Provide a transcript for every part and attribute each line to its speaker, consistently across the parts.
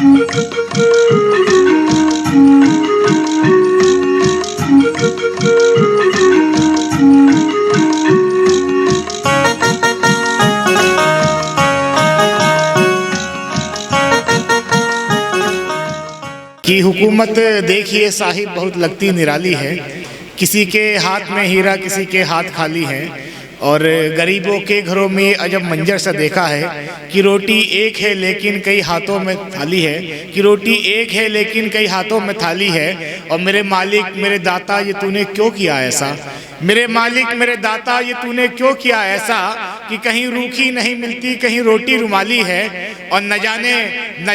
Speaker 1: कि हुकूमत देखिए साहिब बहुत लगती निराली है, किसी के हाथ में हीरा किसी के हाथ खाली है। और गरीबों के घरों में अजब मंजर सा देखा है कि रोटी एक है लेकिन कई हाथों में थाली है, कि रोटी एक है लेकिन कई हाथों में थाली है। और मेरे मालिक मेरे दाता ये तूने क्यों किया ऐसा, मेरे मालिक मेरे दाता ये तूने क्यों किया ऐसा, कि कहीं रूखी नहीं मिलती कहीं रोटी रुमाली है। और न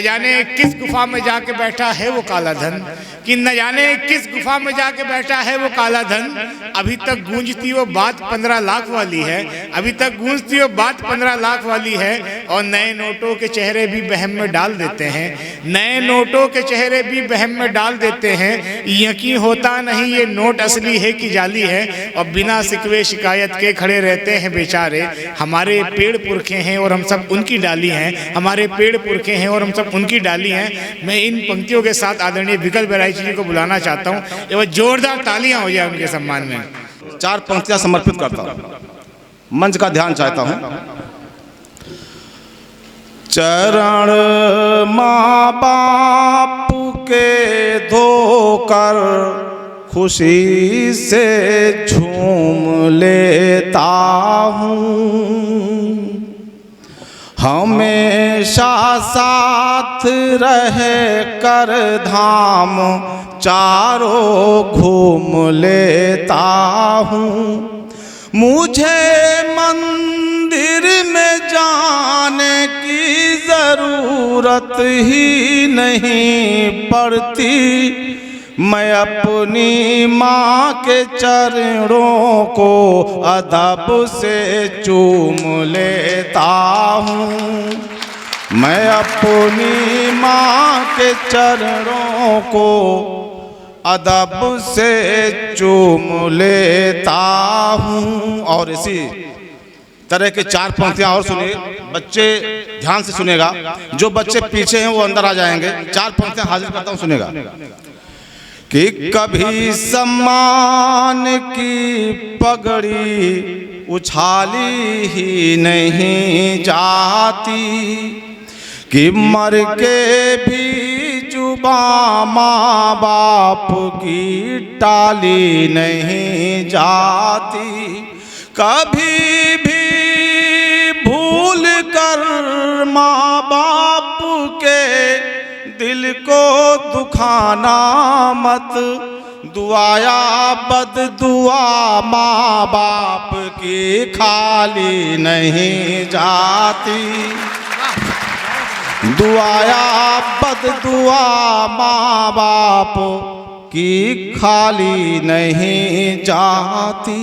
Speaker 1: जाने किस गुफा में जाके बैठा है वो काला धन, कि न जाने किस गुफा में जाके बैठा है वो काला धन। अभी तक गूंजती वो बात 15 लाख वाली है, अभी तक गूंजती वो बात 15 लाख वाली है। और नए नोटों के चेहरे भी बहम में डाल देते हैं, नए नोटों के चेहरे भी बहम में डाल देते हैं। यकीन होता नहीं ये नोट असली है कि जाली है। और बिना सिकवे शिकायत के खड़े रहते हैं बेचारे, हमारे पेड़ पुरखे हैं और हम सब उनकी डाली हैं, हमारे पेड़ पुरखे हैं और हम सब उनकी डाली हैं। मैं इन पंक्तियों के साथ आदरणीय विकल बहराइच जी को बुलाना चाहता हूँ, एवं जोरदार तालियां हो जाए उनके सम्मान में।
Speaker 2: 4 पंक्तियां समर्पित करता हूँ, मंच का ध्यान चाहता हूँ। चरण माँ बाप के धोकर खुशी से झूम लेता हूँ, हमेशा साथ रहे कर धाम चारों घूम लेता हूँ। मुझे मंदिर में जाने की ज़रूरत ही नहीं पड़ती, मैं अपनी माँ के चरणों को अदब से चूम लेता हूँ, मैं अपनी माँ के चरणों को अदब से चूम लेता हूँ। और इसी तरह के 4 पंक्तियाँ और सुनिए, बच्चे ध्यान से सुनेगा, जो बच्चे पीछे हैं वो अंदर आ जाएंगे। 4 पंक्तियाँ हाजिर करता हूँ, सुनेगा। कि कभी सम्मान की पगड़ी उछाली ही नहीं जाती, कि मर के भी जुबां माँ बाप की टाली नहीं जाती। कभी भी भूल कर माँ बाप के दिल को दुखाना मत, दुआया बद दुआ माँ बाप की खाली नहीं जाती, दुआया बद दुआ माँ बाप की खाली नहीं जाती।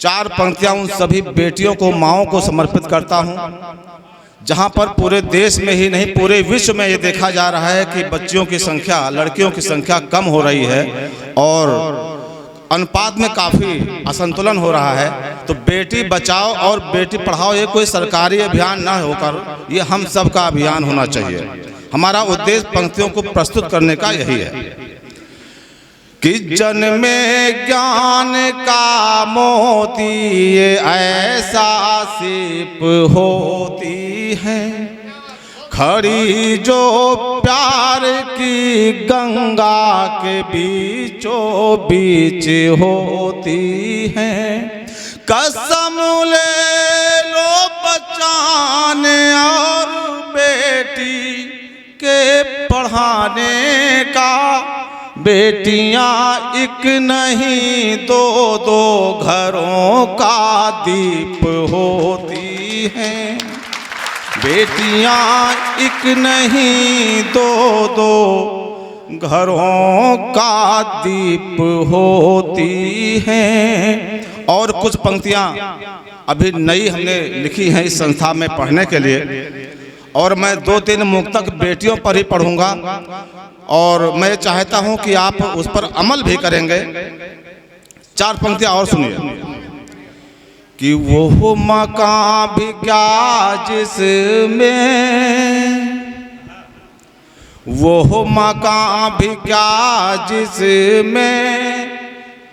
Speaker 2: 4 पंक्तियाँ उन सभी बेटियों को, माँओं को समर्पित करता हूँ, जहाँ पर पूरे देश में ही नहीं पूरे विश्व में ये देखा जा रहा है कि बच्चियों की संख्या, लड़कियों की संख्या कम हो रही है और अनुपात में काफ़ी असंतुलन हो रहा है। तो बेटी बचाओ और बेटी पढ़ाओ ये कोई सरकारी अभियान ना होकर ये हम सब का अभियान होना चाहिए। हमारा उद्देश्य पंक्तियों को प्रस्तुत करने का यही है कि जन्मे ज्ञान का मोती ये ऐसा सिप होती है, खड़ी जो प्यार की गंगा के बीचों बीच होती है। कसम ले लो बचाने और बेटी के पढ़ाने का, बेटियां एक नहीं दो दो घरों का दीप होती हैं, बेटियां एक नहीं दो दो घरों का दीप होती हैं। और कुछ पंक्तियां अभी नई हमने लिखी हैं इस संस्था में पढ़ने के लिए, और मैं 2-3 मुक्तक बेटियों पर ही पढ़ूंगा और मैं चाहता हूं कि आप उस पर अमल भी करेंगे। 4 पंक्तियां और सुनिए कि वो मकान भी क्या जिसमें वो मकान भी क्या जिसमें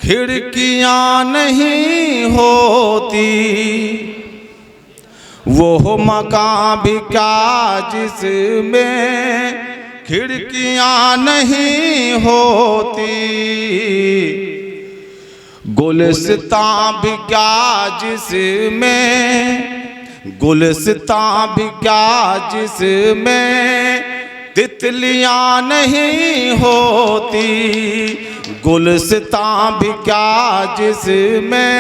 Speaker 2: खिड़कियां नहीं होती, वो मकान भी क्या जिसमें खिड़कियां नहीं होती, गुलिस्तां भी क्या जिसमें, गुलिस्तां भी क्या जिसमें तितलियां नहीं होती, गुलिस्तां भी क्या जिसमें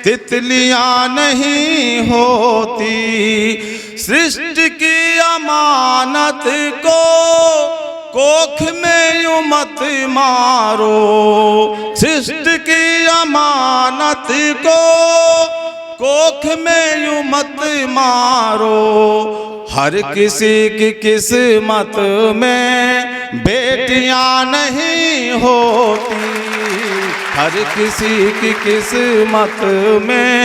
Speaker 2: तितलियां नहीं होती, सृष्टि की अमानत को कोख में यूं मत मारो, सृष्टि की अमानत को कोख में यूं मत मारो, हर किसी की किस्मत में बेटियां नहीं होती, हर किसी की किस्मत में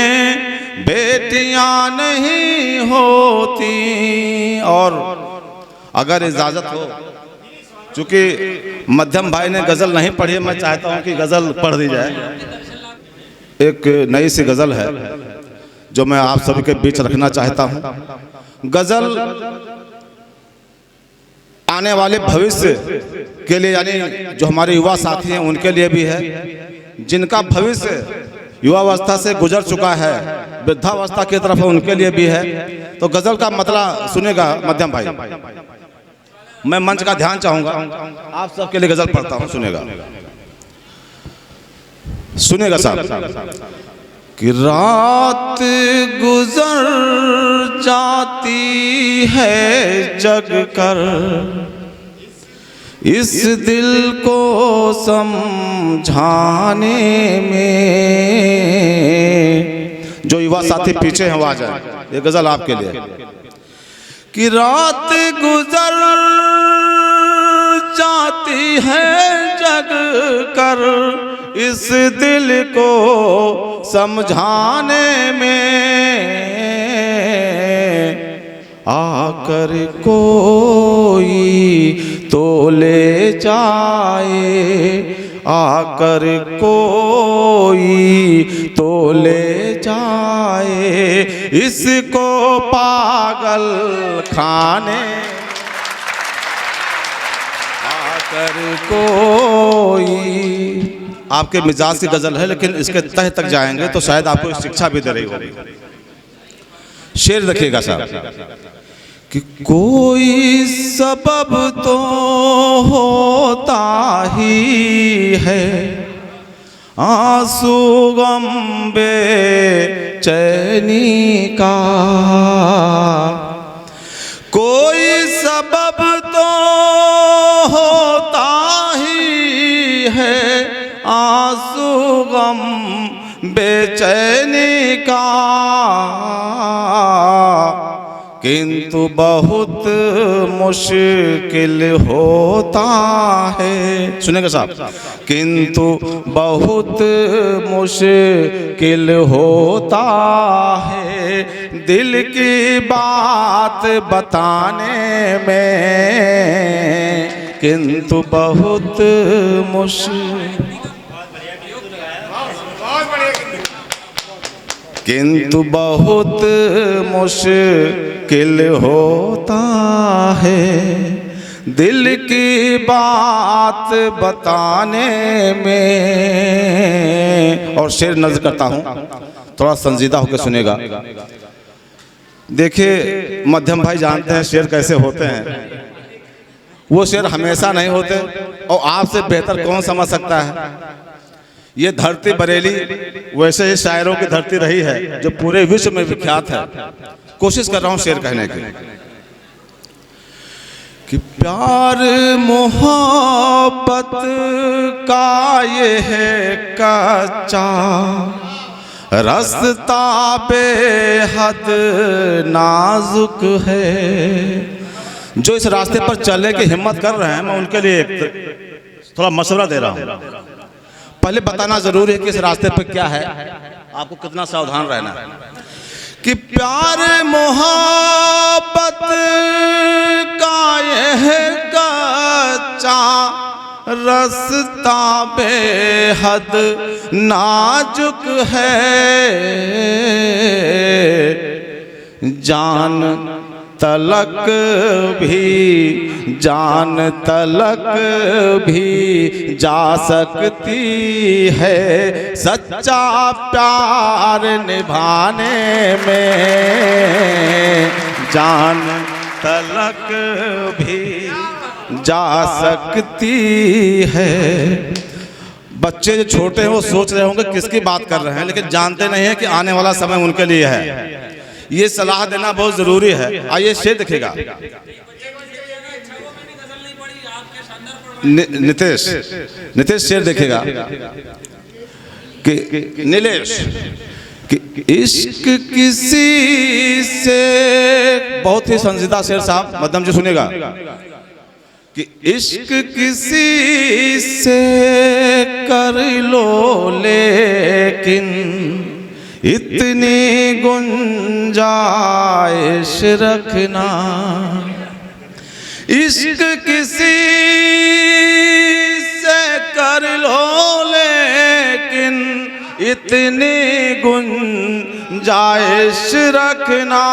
Speaker 2: बेटियां नहीं होती। और अगर इजाज़त हो, चूँकि मध्यम भाई ने गज़ल नहीं पढ़ी, मैं चाहता हूँ कि गज़ल पढ़ दी जाए। एक नई सी गज़ल है जो मैं आप सभी के बीच रखना चाहता हूँ। गज़ल आने वाले भविष्य के लिए, यानी जो हमारे युवा साथी हैं उनके लिए भी है, जिनका भविष्य युवावस्था से गुजर चुका है, वृद्धावस्था की तरफ है, उनके लिए भी है। तो गज़ल का मतलब सुनेगा मध्यम भाई। मैं मंच का ध्यान चाहूँगा, आप सबके लिए गज़ल पढ़ता हूँ, सुनेगा साहब। कि रात गुजर जाती है जग कर, इस दिल को समझाने में। जो युवा साथी पीछे हैं वो आ जाए, ये गज़ल आपके लिए। कि रात गुजर जाती है जग कर, इस दिल को समझाने में, आकर कोई तो ले जाए, आकर कोई तो ले जाए, इसको पागल खाने, आकर कोई। आपके मिजाज की गज़ल है, लेकिन इसके तह तक जाएंगे तो शायद आपको शिक्षा भी दे रही होगी। शेर रखिएगा साहब। कि कोई सबब तो होता ही है, आंसू गम बेचैनी का, कोई सबब तो होता ही है, आंसू गम बेचैनी का, किंतु बहुत मुश्किल होता है। सुनेगा साहब। किंतु बहुत मुश्किल होता है दिल की बात बताने में, किंतु बहुत मुश्किल, किंतु बहुत मुश्किल होता है दिल की बात बताने में। और शेर नज़्म करता हूँ, थोड़ा संजीदा होकर सुनेगा। देखिए मध्यम भाई जानते हैं शेर कैसे होते हैं, वो शेर हमेशा नहीं होते, और आपसे बेहतर कौन समझ सकता है। ये धरती बरेली वैसे ही शायरों की धरती रही है जो पूरे विश्व में विख्यात है। कोशिश कर रहा हूँ शेर कहने की। कि प्यार मोहब्बत का ये है कच्चा रास्ता बेहद नाजुक है। जो इस रास्ते पर चलने की हिम्मत कर रहे हैं, मैं उनके लिए थोड़ा मशवरा दे रहा हूँ। पहले बताना जरूरी है कि इस रास्ते पे क्या है, आपको कितना सावधान रहना है। कि प्यार मोहब्बत का यह रास्ता बेहद नाजुक है, जान तलक भी जा सकती है सच्चा प्यार निभाने में, जान तलक भी जा सकती है। बच्चे जो छोटे हैं वो सोच रहे होंगे किसकी बात कर रहे हैं, लेकिन जानते नहीं हैं कि आने वाला समय उनके लिए है। ये सलाह देना बहुत जरूरी है। आइए शेर दिखेगा। नितेश शेर देखेगा कि नीलेश कि इश्क किसी से, बहुत ही संजीदा शेर साहब, मध्यम जी सुनेगा कि इश्क किसी से कर लो लेकिन इतनी गुंजाइश रखना, इश्क किसी से कर लो लेकिन इतनी गुंजाइश रखना,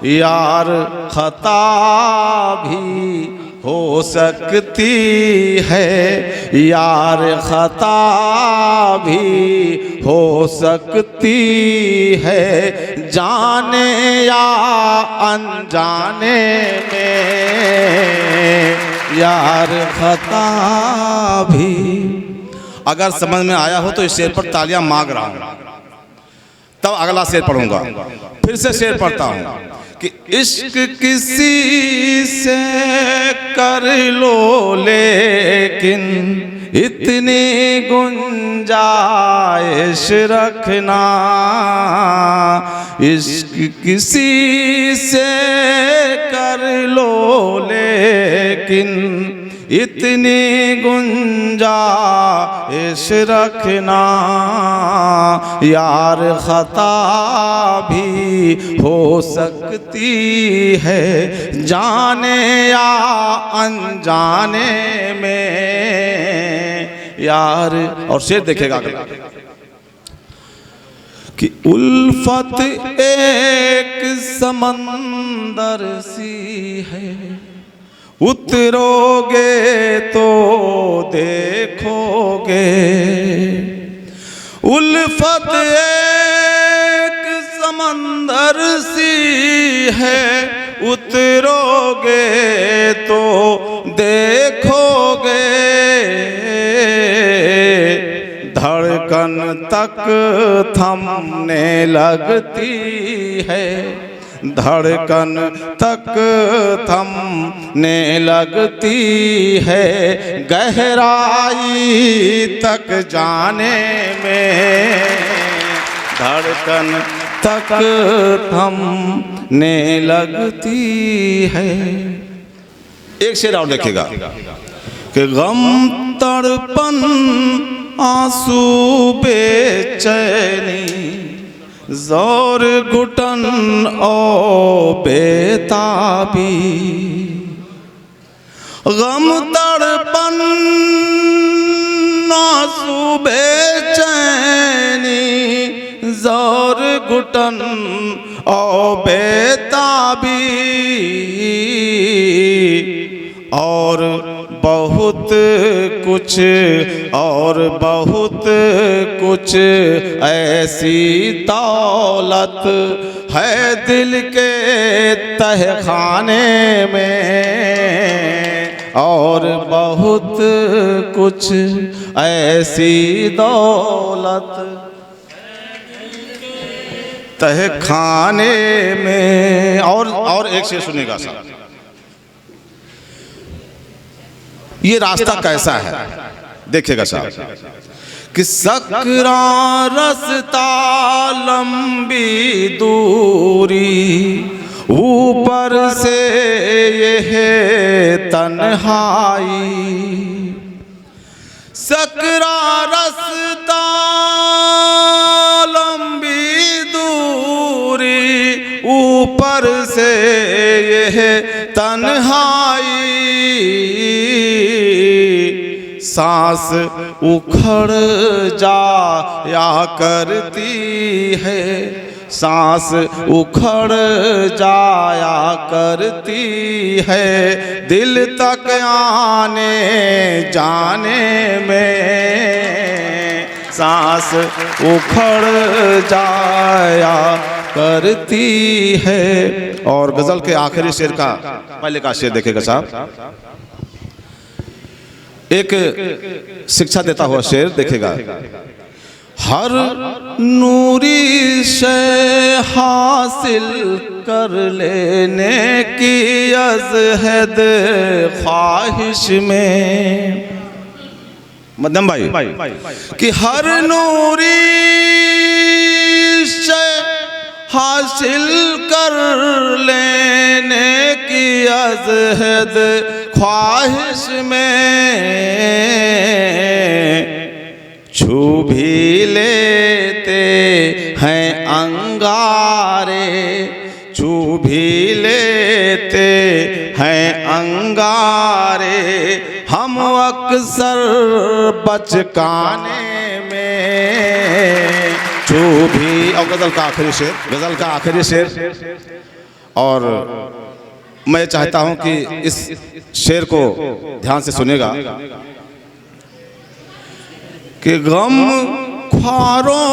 Speaker 2: यार खता भी हो सकती है, यार खता भी हो सकती है, जाने या अनजाने में, यार खता भी। अगर समझ में आया हो तो इस शेर पर तालियां मांग रहा हूं, तब अगला शेर पढ़ूंगा। फिर से शेर पढ़ता हूं कि इश्क किसी से कर लो लेकिन इतनी गुंजाइश रखना, इश्क किसी से कर लो लेकिन इतनी गुंजाइश रखना, यार खता भी हो सकती है, जाने या अनजाने में, यार। और शेर देखेगा कि उल्फत एक समंदर सी है, उतरोगे तो देखोगे, उल्फत एक समंदर सी है, उतरोगे तो देखोगे, धड़कन तक थमने लगती है, धड़कन तक थमने लगती है, गहराई तक जाने में, धड़कन तक थमने लगती है। एक शेर और देखेगा कि गम तड़पन आंसू बेचैनी, ज़ोर घुटन ओ बेताबी, गम तड़पन आंसू बेचैनी, ज़ोर घुटन ओ बेताबी, और बहुत कुछ ऐसी दौलत है दिल के तहखाने में, और बहुत कुछ ऐसी दौलत तहखाने में। और एक शेर सुनेगा साहब, ये रास्ता कैसा है देखिएगा साहब कि सकरा रास्ता लंबी दूरी, ऊपर से ये है तन्हाई, सकरा रास्ता लंबी दूरी, ऊपर से यह तन्हाई, सांस उखड़ जाया करती है, सांस उखड़ जाया करती है, दिल तक आने जाने में सांस उखड़ जाया करती है। और गजल के आखिरी शेर का पहले का शेर देखेगा साहब, एक शिक्षा देता हुआ शेर देखेगा। हर नूरी शय हासिल कर लेने की अज़हद ख्वाहिश में, मध्यम भाई, कि हर नूरी शय हासिल कर लेने की अज़हद ख्वाहिश में, छू भी लेते हैं अंगारे, छू भी लेते हैं अंगारे, हम अक्सर बचकाने में, छू भी। और गजल का आखिरी शेर, गजल का आखिरी शेर। और मैं चाहता हूं कि इस शेर को ध्यान से सुनेगा कि गम ख्वारों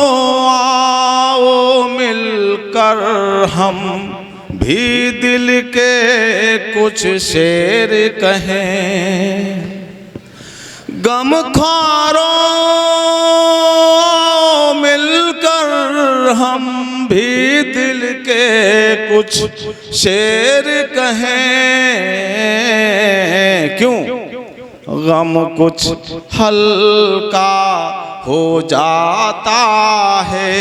Speaker 2: आओ मिलकर हम भी दिल के कुछ शेर कहें, गम ख्वारों मिलकर हम भी दिल के कुछ शेर कहें। क्यों? गम कुछ हल्का हो जाता है,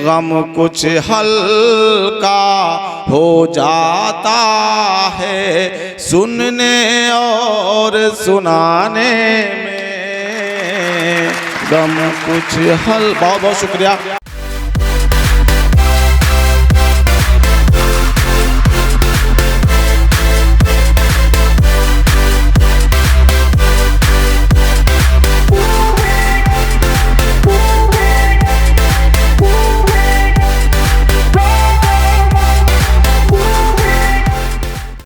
Speaker 2: गम कुछ हल्का हो जाता है, सुनने और सुनाने में गम कुछ बहुत बहुत शुक्रिया।